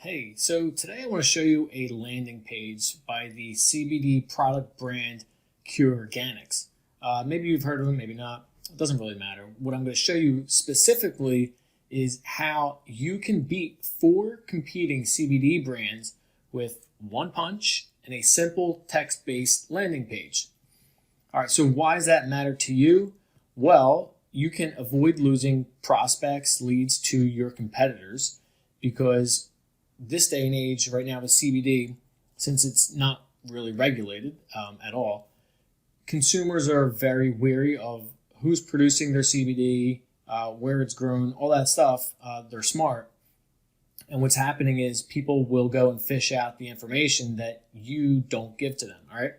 Hey, so today I want to show you a landing page by the CBD product brand Cure Organics. Maybe you've heard of them, maybe not. It doesn't really matter. What I'm going to show you specifically is how you can beat 4 competing CBD brands with one punch and a simple text-based landing page. All right, so why does that matter to you? Well, you can avoid losing prospects, leads to your competitors because this day and age, right now with CBD, since it's not really regulated at all, consumers are very wary of who's producing their CBD, where it's grown, all that stuff. They're smart. And what's happening is people will go and fish out the information that you don't give to them, all right?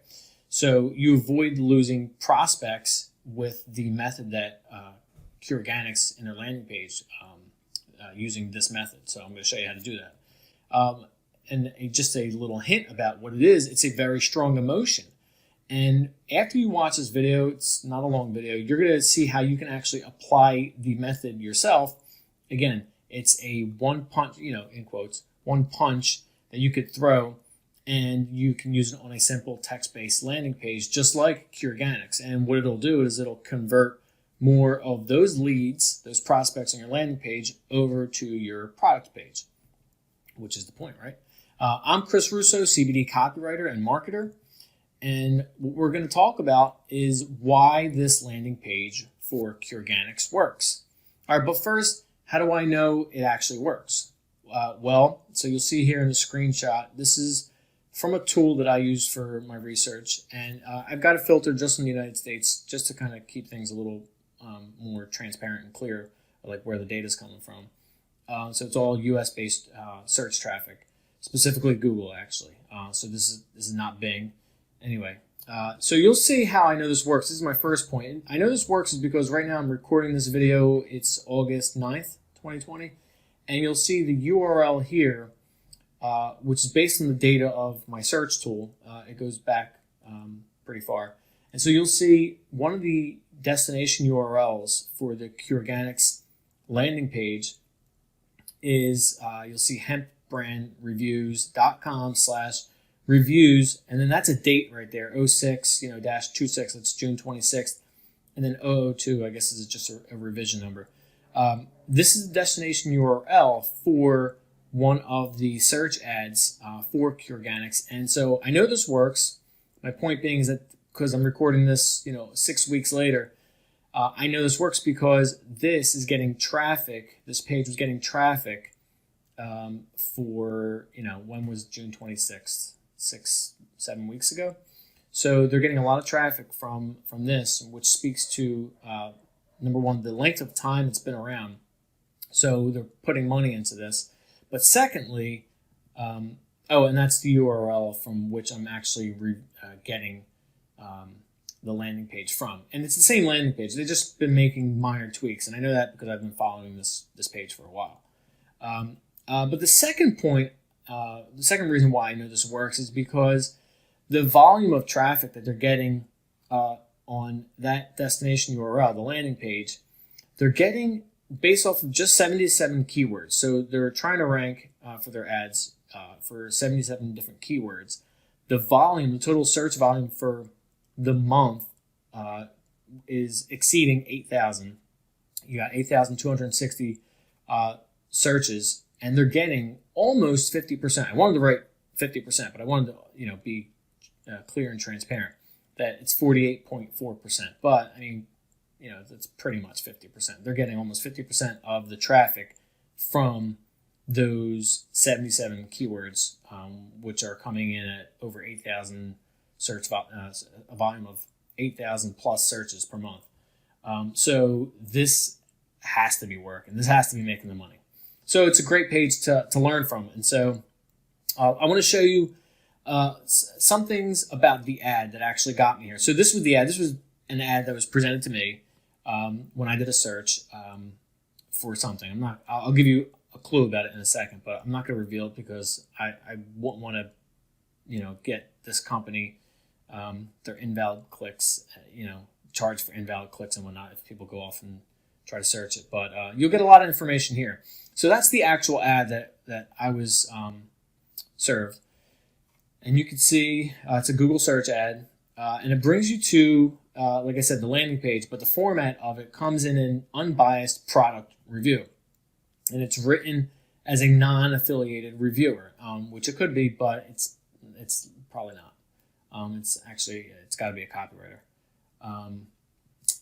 So you avoid losing prospects with the method that Cure Organics in their landing page using this method. So I'm going to show you how to do that. And just a little hint about what it is, it's a very strong emotion. And after you watch this video, it's not a long video, you're going to see how you can actually apply the method yourself. Again, it's a one punch, in quotes, one punch that you could throw, and you can use it on a simple text-based landing page, just like Cure Organics. And what it'll do is it'll convert more of those leads, those prospects on your landing page, over to your product page, which is the point, right? I'm Chris Russo, CBD copywriter and marketer. And what we're going to talk about is why this landing page for Cure Organics works. All right, but first, how do I know it actually works? So you'll see here in the screenshot, this is from a tool that I use for my research. And I've got it filtered just in the United States, just to kind of keep things a little more transparent and clear, like where the data is coming from. So it's all US-based search traffic, specifically Google, actually. So this is not Bing. Anyway, so you'll see how I know this works. This is my first point. And I know this works is because right now I'm recording this video. It's August 9th, 2020. And you'll see the URL here, which is based on the data of my search tool. It goes back pretty far. And so you'll see one of the destination URLs for the Cure Organics landing page is you'll see hempbrandreviews.com/reviews, and then that's a date right there, 06-26, that's June 26th, and then 002, I guess, is just a revision number. This is the destination URL for one of the search ads for Cure Organics, and so I know this works. My point being is that because I'm recording this, 6 weeks later, I know this works because this is getting traffic. This page was getting traffic for, when was June 26th? 6-7 weeks ago. So they're getting a lot of traffic from this, which speaks to, number one, the length of time it's been around. So they're putting money into this. But secondly, and that's the URL from which I'm actually getting the landing page from. And it's the same landing page. They've just been making minor tweaks, and I know that because I've been following this page for a while. But the second point, the second reason why I know this works is because the volume of traffic that they're getting on that destination URL, the landing page, they're getting based off of just 77 keywords. So they're trying to rank for their ads for 77 different keywords. The volume, the total search volume for the month is exceeding 8,000. You got 8,260 searches, and they're getting almost 50%. I wanted to write 50%, but I wanted to be clear and transparent that it's 48.4%. But I mean, that's pretty much 50%. They're getting almost 50% of the traffic from those 77 keywords, which are coming in at over 8,000 search a volume of 8,000 plus searches per month. So this has to be working. This has to be making the money. So it's a great page to learn from. And so I want to show you some things about the ad that actually got me here. So this was the ad. This was an ad that was presented to me when I did a search for something. I'll give you a clue about it in a second, but I'm not going to reveal it because I won't want to, get this company their invalid clicks, charge for invalid clicks and whatnot if people go off and try to search it. But you'll get a lot of information here. So that's the actual ad that I was served. And you can see it's a Google search ad. And it brings you to, like I said, the landing page. But the format of it comes in an unbiased product review. And it's written as a non-affiliated reviewer, which it could be, but it's probably not. It's got to be a copywriter.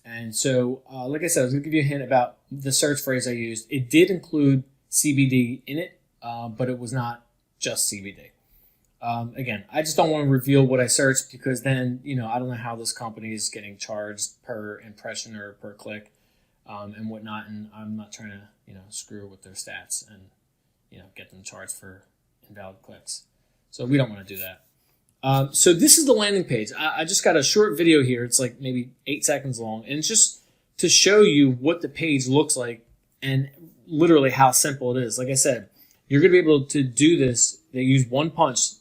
And so, like I said, I was going to give you a hint about the search phrase I used. It did include CBD in it, but it was not just CBD. Again, I just don't want to reveal what I searched because then, I don't know how this company is getting charged per impression or per click and whatnot. And I'm not trying to, screw with their stats and, get them charged for invalid clicks. So we don't want to do that. So this is the landing page. I just got a short video here. It's like maybe 8 seconds long. And it's just to show you what the page looks like and literally how simple it is. Like I said, you're going to be able to do this. They use one punch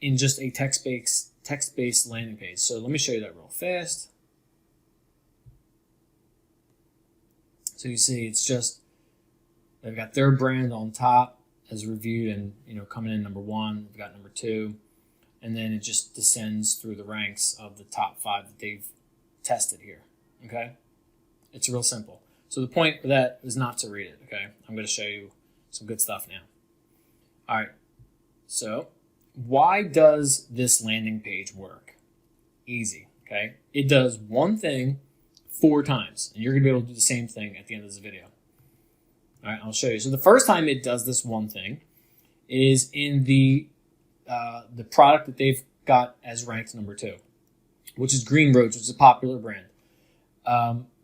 in just a text-based landing page. So let me show you that real fast. So you see it's just, they've got their brand on top as reviewed and, coming in number 1. We've got number 2. And then it just descends through the ranks of the top 5 that they've tested here, okay? It's real simple. So the point of that is not to read it, okay? I'm going to show you some good stuff now. All right, so why does this landing page work? Easy, okay? It does one thing 4 times, and you're going to be able to do the same thing at the end of this video. All right, I'll show you. So the first time it does this one thing is in the product that they've got as ranked number 2, which is Green Roads, which is a popular brand.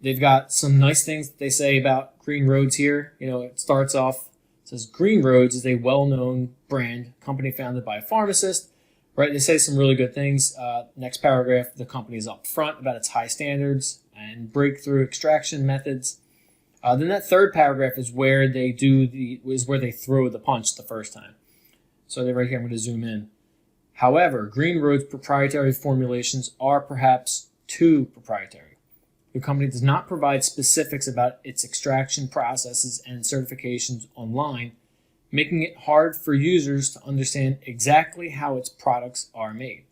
They've got some nice things that they say about Green Roads here. It starts off, it says Green Roads is a well-known brand, company founded by a pharmacist, right? They say some really good things. Next paragraph, the company is upfront about its high standards and breakthrough extraction methods. Then that third paragraph is where they throw the punch the first time. So right here, I'm going to zoom in. However, Green Road's proprietary formulations are perhaps too proprietary. The company does not provide specifics about its extraction processes and certifications online, making it hard for users to understand exactly how its products are made.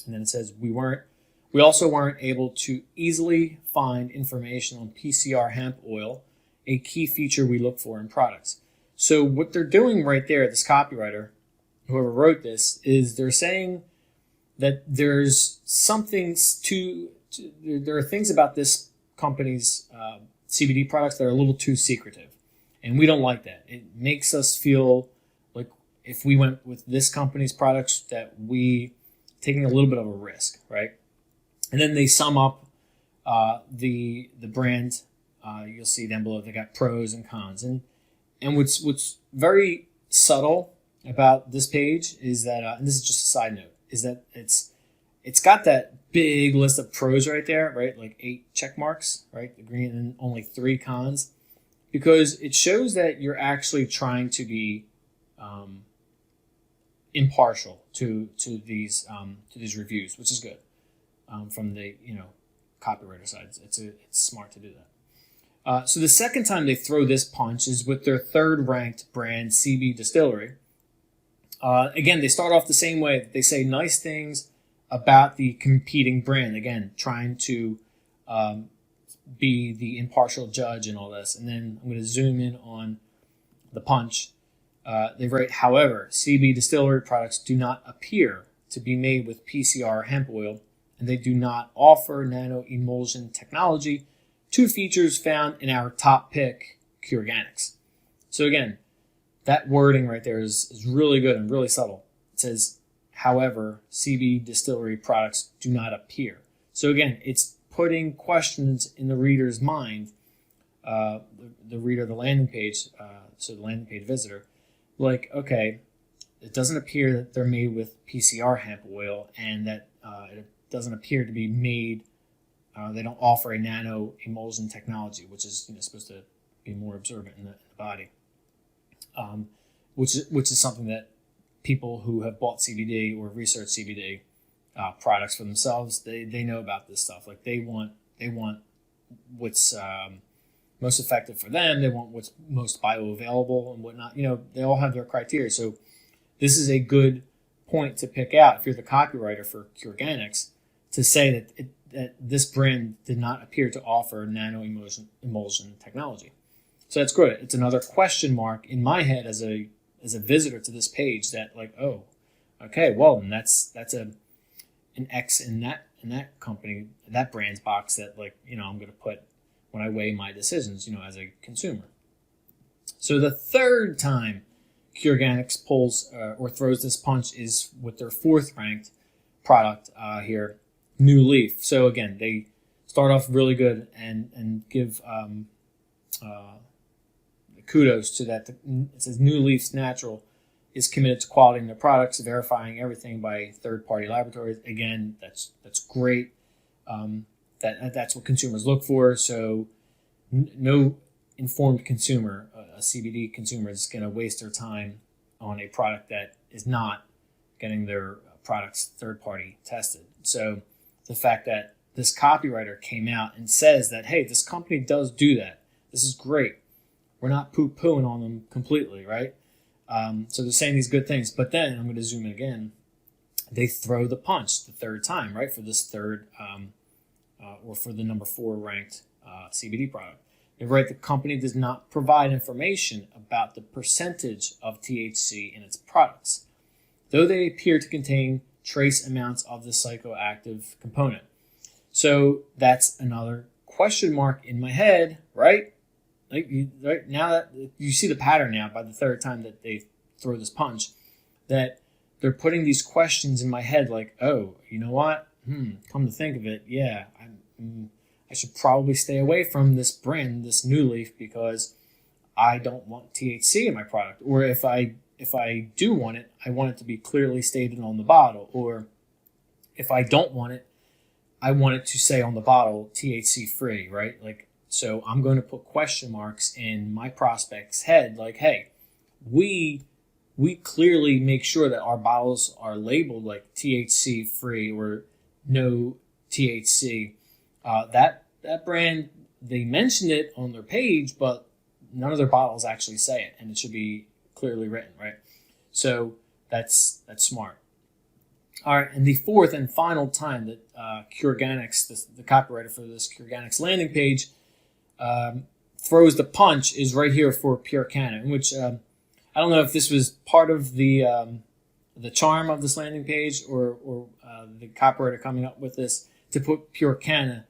And then it says, we also weren't able to easily find information on PCR hemp oil, a key feature we look for in products. So what they're doing right there, this copywriter, whoever wrote this, is they're saying that there's something there are things about this company's CBD products that are a little too secretive. And we don't like that. It makes us feel like if we went with this company's products that we taking a little bit of a risk, right? And then they sum up the brand. You'll see down below they got pros and cons. And what's very subtle about this page is that, and this is just a side note, is that it's got that big list of pros right there, right? Like 8 check marks, right? The green, and only 3 cons, because it shows that you're actually trying to be impartial to these reviews, which is good from the copywriter side. It's smart to do that. So the second time they throw this punch is with their 3rd ranked brand, CB Distillery. Again, they start off the same way. They say nice things about the competing brand. Again, trying to be the impartial judge and all this. And then I'm going to zoom in on the punch. They write, however, CB Distillery products do not appear to be made with PCR hemp oil, and they do not offer nano-emulsion technology, 2 features found in our top pick, Organics. So again, that wording right there is really good and really subtle. It says, however, CB Distillery products do not appear. So again, it's putting questions in the reader's mind, the reader of the landing page, so the landing page visitor, like, okay, it doesn't appear that they're made with PCR hemp oil, and that it doesn't appear to be made, they don't offer a nano-emulsion technology, which is supposed to be more absorbent in the body. Which is something that people who have bought CBD or researched CBD products for themselves, they know about this stuff. Like they want what's most effective for them. They want what's most bioavailable and whatnot. They all have their criteria. So this is a good point to pick out if you're the copywriter for Organics, to say that this brand did not appear to offer nano emulsion technology. So that's good. It's another question mark in my head as a visitor to this page, that like, oh, okay, well, then that's an X in that company, that brand's box, that like, I'm going to put when I weigh my decisions, as a consumer. So the third time Organics pulls or throws this punch is with their fourth ranked product here, New Leaf. So again, they start off really good and give kudos to that. It says New Leaf's Natural is committed to quality in their products, verifying everything by third-party laboratories. Again, that's great. That's what consumers look for. So no informed consumer, a CBD consumer, is going to waste their time on a product that is not getting their products third-party tested. So the fact that this copywriter came out and says that, hey, this company does do that. This is great. We're not poo-pooing on them completely, right? So they're saying these good things. But then, I'm going to zoom in again, they throw the punch the third time, right, for this third, or for the number 4 ranked CBD product. They write the company does not provide information about the percentage of THC in its products, though they appear to contain trace amounts of the psychoactive component. So that's another question mark in my head, right? Right now that you see the pattern now, by the third time that they throw this punch, that they're putting these questions in my head, like, oh, you know what? Come to think of it, yeah, I should probably stay away from this brand, this New Leaf, because I don't want THC in my product. Or if I do want it, I want it to be clearly stated on the bottle. Or if I don't want it, I want it to say on the bottle THC free, right? Like, so I'm going to put question marks in my prospect's head, like, hey, we clearly make sure that our bottles are labeled like THC free or no THC. That brand, they mentioned it on their page, but none of their bottles actually say it, and it should be clearly written, right? So that's smart. All right, and the fourth and final time that Organics, the copywriter for this Organics landing page, throws the punch is right here for Pure Canna, which I don't know if this was part of the charm of this landing page or the copywriter coming up with this to put Pure Canna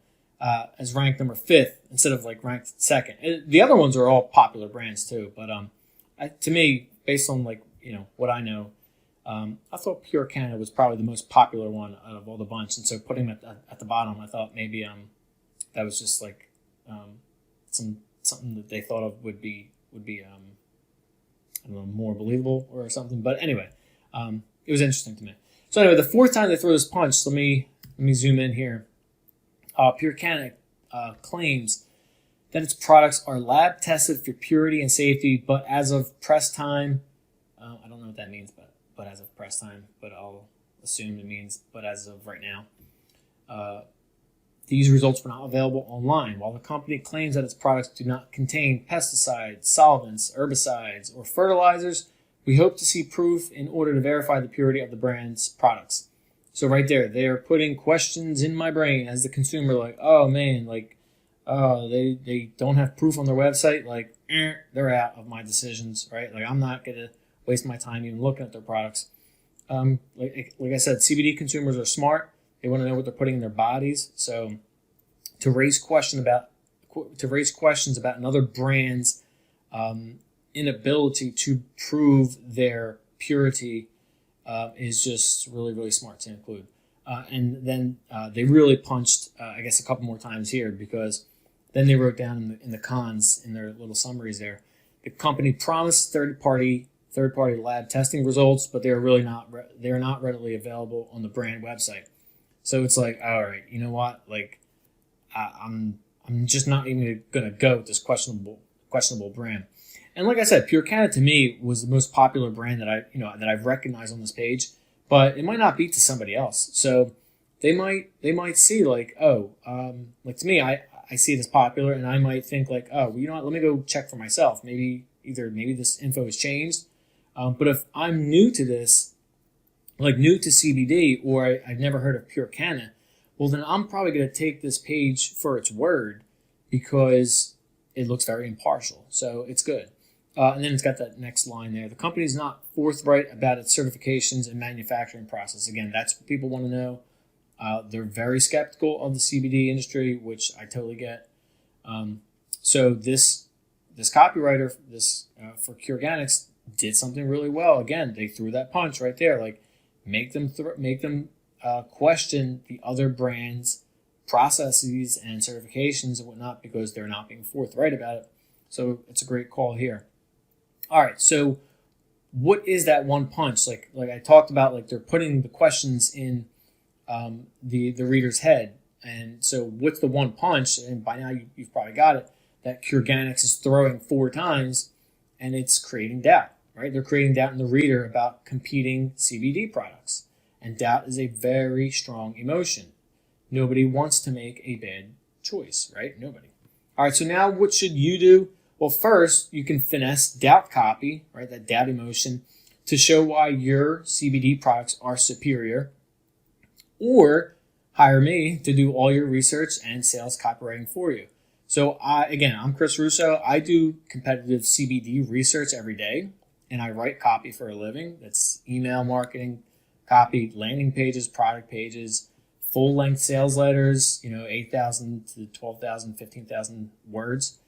as ranked number 5th instead of like ranked 2nd. The other ones are all popular brands too, but to me, based on what I know, I thought Pure Canna was probably the most popular one out of all the bunch, and so putting him at the bottom, I thought maybe that was just like something that they thought of would be I don't know, more believable or something. But anyway, it was interesting to me. So anyway, the fourth time they throw this punch, let me zoom in here. Pure Canna claims that its products are lab tested for purity and safety, but as of press time, I don't know what that means, but as of press time, but I'll assume it means but as of right now. These results were not available online. While the company claims that its products do not contain pesticides, solvents, herbicides, or fertilizers, we hope to see proof in order to verify the purity of the brand's products. So right there, they are putting questions in my brain as the consumer, like, oh man, like, they don't have proof on their website, like, they're out of my decisions, right? Like, I'm not going to waste my time even looking at their products. Like I said, CBD consumers are smart. They want to know what they're putting in their bodies. So to raise questions about another brand's inability to prove their purity is just really, really smart to include. And then they really punched, I guess, a couple more times here, because then they wrote down in the cons, in their little summaries there, the company promised third-party lab testing results, but they're not readily available on the brand website. So it's like, all right, you know what? Like, I'm just not even gonna go with this questionable brand. And like I said, Pure Canna to me was the most popular brand that I've recognized on this page, but it might not be to somebody else. So they might see like, oh, like to me, I I see it as popular, and I might think like, oh, well, you know what? Let me go check for myself. Maybe this info has changed. But if I'm new to this, like new to CBD, or I've never heard of Pure Canna, well, then I'm probably going to take this page for its word because it looks very impartial. So it's good. And then it's got that next line there. The company is not forthright about its certifications and manufacturing process. Again, that's what people want to know. They're very skeptical of the CBD industry, which I totally get. So this copywriter, for Pure Organics, did something really well. Again, they threw that punch right there. Like, make them question the other brands' processes and certifications and whatnot because they're not being forthright about it. So it's a great call here. All right, so what is that one punch? Like I talked about, like they're putting the questions in the reader's head. And so what's the one punch? And by now you've probably got it, that Pure Organics is throwing 4 times, and it's creating doubt, right? They're creating doubt in the reader about competing CBD products. And doubt is a very strong emotion. Nobody wants to make a bad choice, right? Nobody. All right, so now what should you do? Well, first, you can finesse doubt copy, right, that doubt emotion, to show why your CBD products are superior, or hire me to do all your research and sales copywriting for you. So, I'm Chris Russo. I do competitive CBD research every day, and I write copy for a living. That's email marketing, copy, landing pages, product pages, full-length sales letters, 8,000 to 12,000, 15,000 words.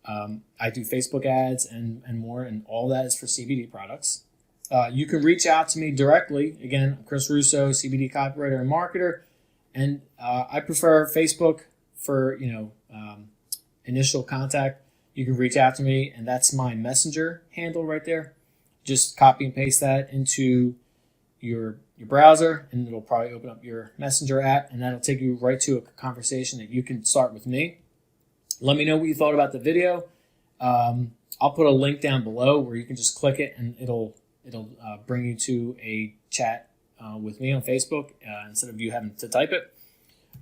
I do Facebook ads and more, and all that is for CBD products. You can reach out to me directly. Again, I'm Chris Russo, CBD copywriter and marketer, and I prefer Facebook for initial contact. You can reach out to me, and that's my messenger handle right there. Just copy and paste that into your browser, and it'll probably open up your messenger app, and that'll take you right to a conversation that you can start with me. Let me know what you thought about the video. I'll put a link down below where you can just click it, and it'll bring you to a chat with me on Facebook instead of you having to type it.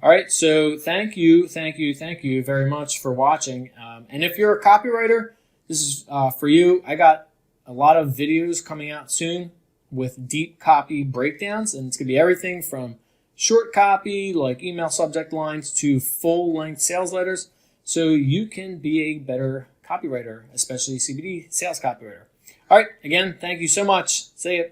All right, so thank you very much for watching. And if you're a copywriter, this is for you. I got a lot of videos coming out soon with deep copy breakdowns, and it's going to be everything from short copy like email subject lines to full-length sales letters, so you can be a better copywriter, especially CBD sales copywriter. All right, again, thank you so much. See you.